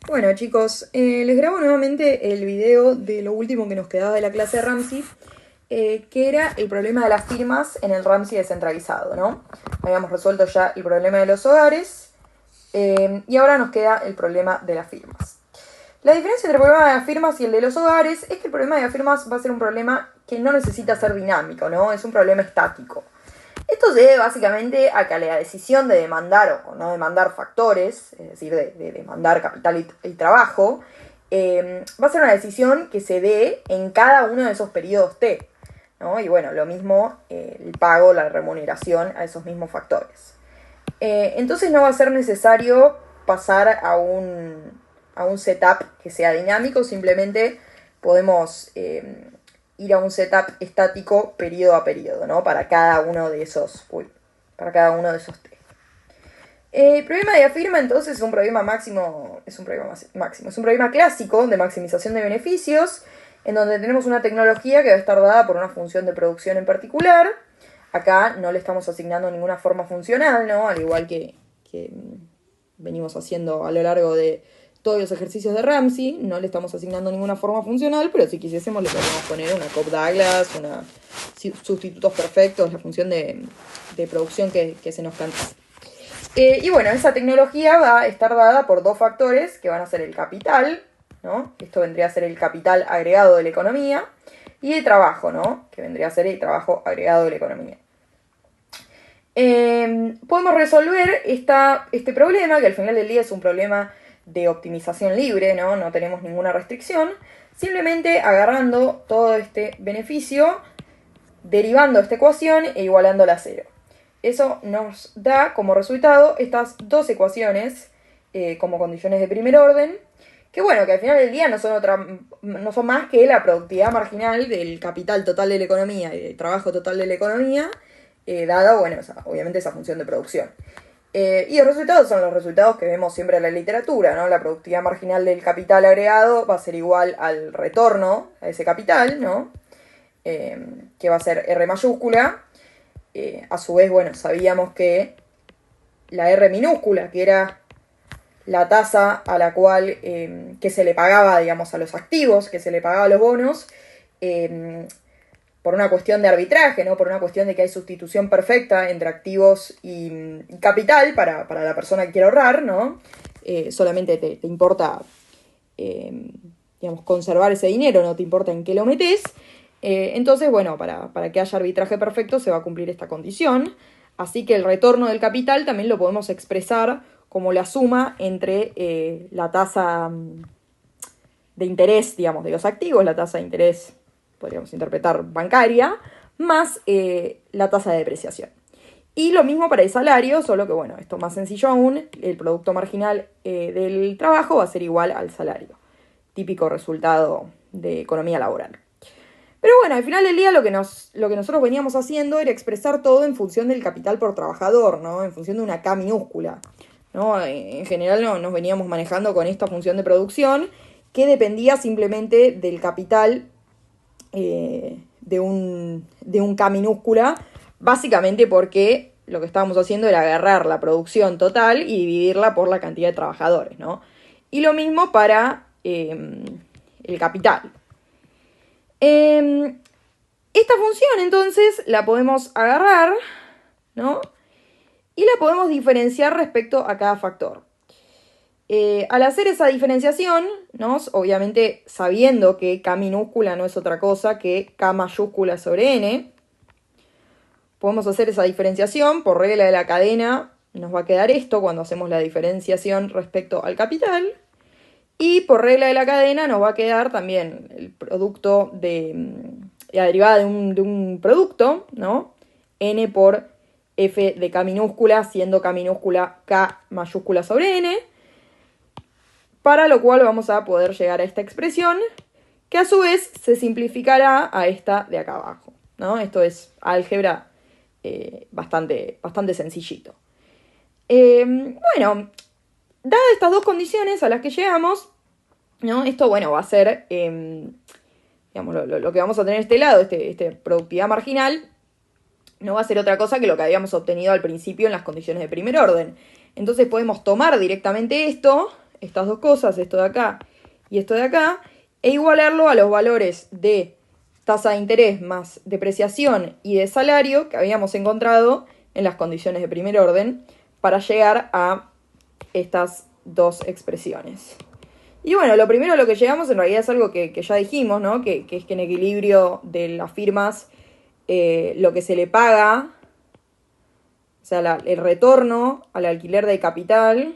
Bueno chicos, les grabo nuevamente el video de lo último que nos quedaba de la clase de Ramsey, que era el problema de las firmas en el Ramsey descentralizado, ¿no? Habíamos resuelto ya el problema de los hogares y ahora nos queda el problema de las firmas. La diferencia entre el problema de las firmas y el de los hogares es que el problema de las firmas va a ser un problema que no necesita ser dinámico, ¿no? Es un problema estático. Esto se debe básicamente a que la decisión de demandar o no demandar factores, es decir, de demandar capital y trabajo, va a ser una decisión que se dé en cada uno de esos periodos T, ¿no? Y bueno, lo mismo el pago, la remuneración a esos mismos factores. Entonces no va a ser necesario pasar a un setup que sea dinámico, simplemente podemos ir a un setup estático periodo a periodo, ¿no? Para cada uno de esos T. El problema de afirma entonces es un problema máximo, es un problema clásico de maximización de beneficios, en donde tenemos una tecnología que va a estar dada por una función de producción en particular. Acá no le estamos asignando ninguna forma funcional, ¿no? Al igual que venimos haciendo a lo largo de todos los ejercicios de Ramsey, no le estamos asignando ninguna forma funcional, pero si quisiésemos le podemos poner una Cobb-Douglas, sustitutos perfectos, la función de producción que se nos canta. Y bueno, esa tecnología va a estar dada por dos factores que van a ser el capital, ¿no? Esto vendría a ser el capital agregado de la economía, y el trabajo, ¿no? Que vendría a ser el trabajo agregado de la economía. Podemos resolver este problema, que al final del día es un problema de optimización libre, ¿no? No tenemos ninguna restricción, simplemente agarrando todo este beneficio, derivando esta ecuación e igualándola a cero. Eso nos da como resultado estas dos ecuaciones como condiciones de primer orden, que bueno, que al final del día no son más que la productividad marginal del capital total de la economía y del trabajo total de la economía, dada, bueno, obviamente esa función de producción. Y los resultados son los resultados que vemos siempre en la literatura, ¿no? La productividad marginal del capital agregado va a ser igual al retorno a ese capital, ¿no? Que va a ser R mayúscula. A su vez, bueno, sabíamos que la R minúscula, que era la tasa a la cual que se le pagaba, digamos, a los activos, que se le pagaba a los bonos, por una cuestión de arbitraje, ¿no? Por una cuestión de que hay sustitución perfecta entre activos y capital para la persona que quiere ahorrar, ¿no? Solamente te importa, digamos, conservar ese dinero, no te importa en qué lo metes. Entonces, bueno, para que haya arbitraje perfecto se va a cumplir esta condición. Así que el retorno del capital también lo podemos expresar como la suma entre la tasa de interés, digamos, de los activos, la tasa de interés, podríamos interpretar bancaria, más la tasa de depreciación. Y lo mismo para el salario, solo que, bueno, esto más sencillo aún, el producto marginal del trabajo va a ser igual al salario. Típico resultado de economía laboral. Pero bueno, al final del día lo que nosotros veníamos haciendo era expresar todo en función del capital por trabajador, ¿no? En función de una K minúscula, ¿no? En general nos veníamos manejando con esta función de producción que dependía simplemente del capital de un K minúscula, básicamente porque lo que estábamos haciendo era agarrar la producción total y dividirla por la cantidad de trabajadores, ¿no? Y lo mismo para el capital. Esta función entonces la podemos agarrar, ¿no? Y la podemos diferenciar respecto a cada factor. Al hacer esa diferenciación, ¿no? Obviamente sabiendo que K minúscula no es otra cosa que K mayúscula sobre N, podemos hacer esa diferenciación por regla de la cadena. Nos va a quedar esto cuando hacemos la diferenciación respecto al capital. Y por regla de la cadena nos va a quedar también el producto la derivada de un producto, ¿no? N por F de K minúscula, siendo K minúscula K mayúscula sobre N. Para lo cual vamos a poder llegar a esta expresión, que a su vez se simplificará a esta de acá abajo, ¿no? Esto es álgebra bastante sencillito. Bueno, dadas estas dos condiciones a las que llegamos, ¿no? Esto, bueno, va a ser, digamos, lo que vamos a tener de este lado, este productividad marginal, no va a ser otra cosa que lo que habíamos obtenido al principio en las condiciones de primer orden. Entonces podemos tomar directamente esto estas dos cosas, esto de acá y esto de acá, e igualarlo a los valores de tasa de interés más depreciación y de salario que habíamos encontrado en las condiciones de primer orden para llegar a estas dos expresiones. Y bueno, lo primero a lo que llegamos en realidad es algo que ya dijimos, ¿no? Que es que en equilibrio de las firmas lo que se le paga, o sea, el retorno al alquiler de capital,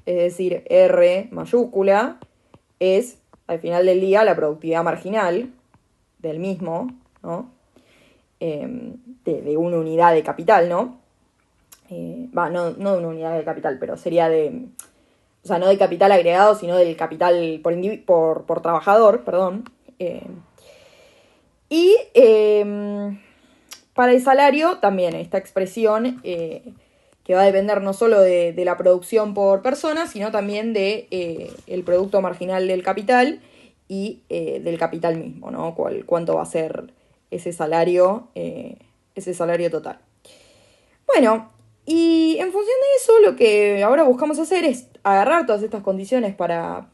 es decir, R mayúscula, es al final del día la productividad marginal del mismo, ¿no? De una unidad de capital, ¿no? No de una unidad de capital, pero sería o sea, no de capital agregado, sino del capital por trabajador, perdón. Para el salario también esta expresión que va a depender no solo de la producción por persona, sino también de el producto marginal del capital y del capital mismo, ¿no? Cuánto va a ser ese salario total. Bueno, y en función de eso, lo que ahora buscamos hacer es agarrar todas estas condiciones para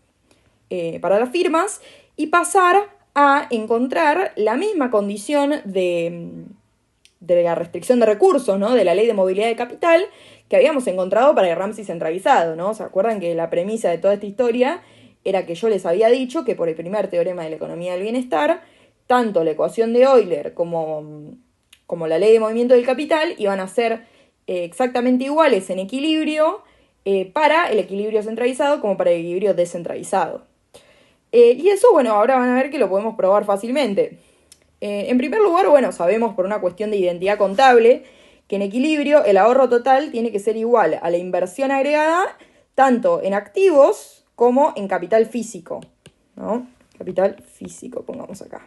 las firmas y pasar a encontrar la misma condición de la restricción de recursos, ¿no? De la ley de movilidad de capital que habíamos encontrado para el Ramsey centralizado, ¿no? ¿Se acuerdan que la premisa de toda esta historia era que yo les había dicho que por el primer teorema de la economía del bienestar, tanto la ecuación de Euler como la ley de movimiento del capital iban a ser exactamente iguales en equilibrio para el equilibrio centralizado como para el equilibrio descentralizado. Y eso, bueno, ahora van a ver que lo podemos probar fácilmente. En primer lugar, bueno, sabemos por una cuestión de identidad contable que en equilibrio el ahorro total tiene que ser igual a la inversión agregada tanto en activos como en capital físico, ¿no? Capital físico, pongamos acá.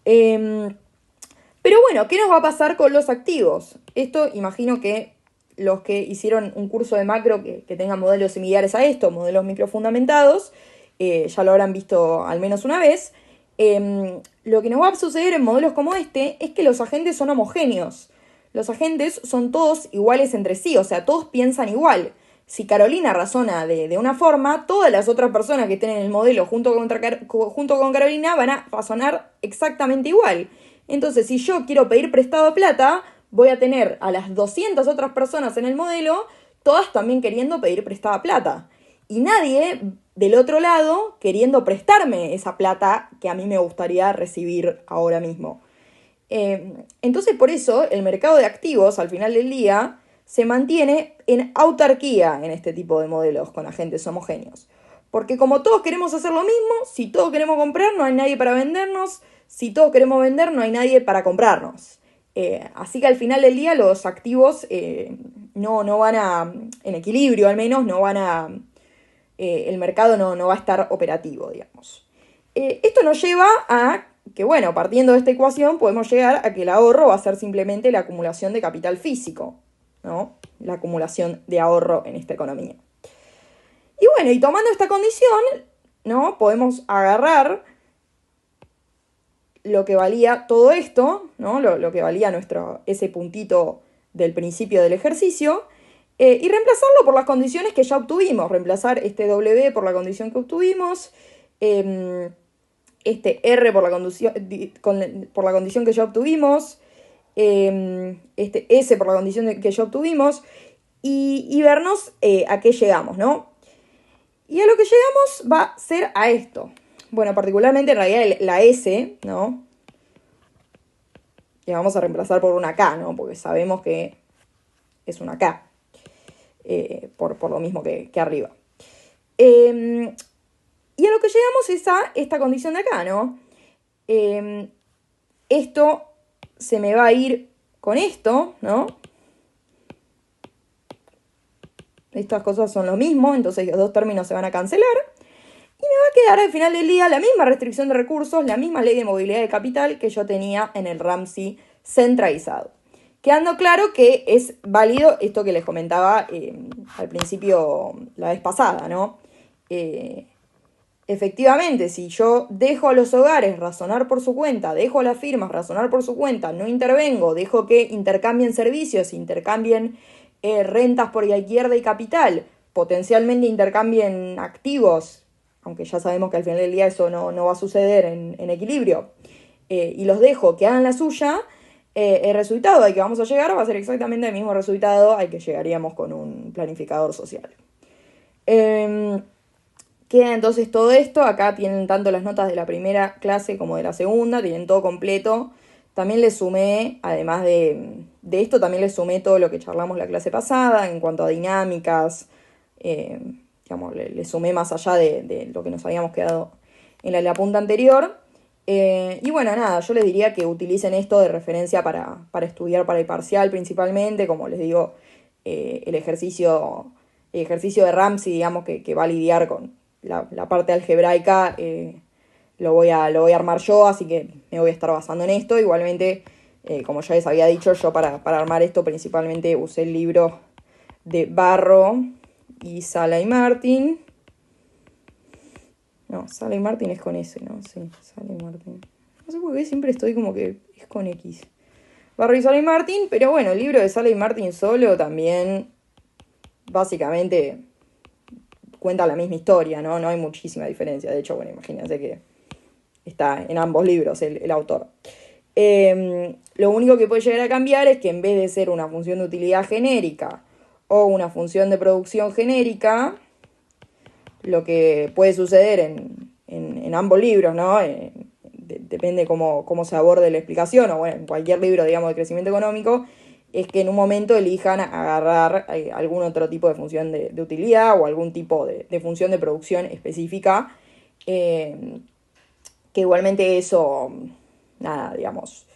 Pero bueno, ¿qué nos va a pasar con los activos? Esto imagino que los que hicieron un curso de macro que tengan modelos similares a esto, modelos microfundamentados, ya lo habrán visto al menos una vez. Lo que nos va a suceder en modelos como este es que los agentes son homogéneos. Los agentes son todos iguales entre sí, o sea, todos piensan igual. Si Carolina razona de una forma, todas las otras personas que estén en el modelo junto con Carolina van a razonar exactamente igual. Entonces, si yo quiero pedir prestado plata, voy a tener a las 200 otras personas en el modelo, todas también queriendo pedir prestada plata. Y nadie del otro lado queriendo prestarme esa plata que a mí me gustaría recibir ahora mismo. Entonces, por eso, el mercado de activos, al final del día, se mantiene en autarquía en este tipo de modelos con agentes homogéneos. Porque como todos queremos hacer lo mismo, si todos queremos comprar, no hay nadie para vendernos. Si todos queremos vender, no hay nadie para comprarnos. Así que al final del día los activos no van a, en equilibrio al menos, no van a, el mercado no va a estar operativo, digamos. Esto nos lleva a que, bueno, partiendo de esta ecuación, podemos llegar a que el ahorro va a ser simplemente la acumulación de capital físico, ¿no? La acumulación de ahorro en esta economía. Y bueno, y tomando esta condición, ¿no? Podemos agarrar lo que valía todo esto, ¿no? Lo que valía ese puntito del principio del ejercicio, y reemplazarlo por las condiciones que ya obtuvimos. Reemplazar este W por la condición que obtuvimos, este R por la condición que ya obtuvimos, este S por la condición que ya obtuvimos, y vernos a qué llegamos, ¿no? Y a lo que llegamos va a ser a esto. Bueno, particularmente en realidad la S, ¿no? Que vamos a reemplazar por una K, ¿no? Porque sabemos que es una K. Por lo mismo que arriba. Y a lo que llegamos es a esta condición de acá, ¿no? Esto se me va a ir con esto, ¿no? Estas cosas son lo mismo, entonces los dos términos se van a cancelar. Y me va a quedar al final del día la misma restricción de recursos, la misma ley de movilidad de capital que yo tenía en el Ramsey centralizado. Quedando claro que es válido esto que les comentaba al principio la vez pasada, ¿no? efectivamente, si yo dejo a los hogares razonar por su cuenta, dejo a las firmas razonar por su cuenta, no intervengo, dejo que intercambien servicios, intercambien rentas por alquiler de capital, potencialmente intercambien activos, aunque ya sabemos que al final del día eso no va a suceder en equilibrio, y los dejo que hagan la suya, el resultado al que vamos a llegar va a ser exactamente el mismo resultado al que llegaríamos con un planificador social. Queda entonces todo esto. Acá tienen tanto las notas de la primera clase como de la segunda, tienen todo completo. También les sumé, además de esto, también les sumé todo lo que charlamos la clase pasada en cuanto a dinámicas. Digamos, le sumé más allá de lo que nos habíamos quedado en la punta anterior. Y bueno, nada, yo les diría que utilicen esto de referencia para estudiar para el parcial principalmente. Como les digo, el ejercicio de Ramsey, digamos, que va a lidiar con la parte algebraica, lo voy a armar yo, así que me voy a estar basando en esto. Igualmente, como ya les había dicho, yo para armar esto principalmente usé el libro de Barro y Sala y Martin. No, Sala y Martin es con S, ¿no? Sí, Sala y Martin. No sé por qué siempre estoy como que es con X. Barro y Sala y Martin, pero bueno, el libro de Sala y Martin solo también básicamente cuenta la misma historia, ¿no? No hay muchísima diferencia. De hecho, bueno, imagínense que está en ambos libros el autor. Lo único que puede llegar a cambiar es que en vez de ser una función de utilidad genérica o una función de producción genérica, lo que puede suceder en ambos libros, ¿no? Depende cómo se aborde la explicación, o bueno, en cualquier libro, digamos, de crecimiento económico, es que en un momento elijan agarrar algún otro tipo de función de utilidad o algún tipo de función de producción específica, que igualmente eso, nada, digamos,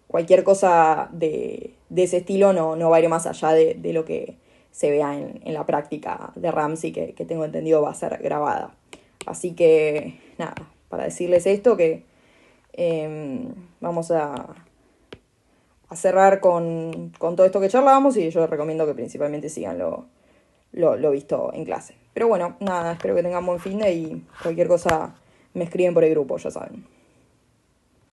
cualquier cosa de ese estilo no va a ir más allá de lo que se vea en la práctica de Ramsey, que tengo entendido va a ser grabada. Así que, nada, para decirles esto, que vamos a cerrar con todo esto que charlábamos, y yo les recomiendo que principalmente sigan lo visto en clase. Pero bueno, nada, espero que tengan buen fin de, y cualquier cosa me escriben por el grupo, ya saben.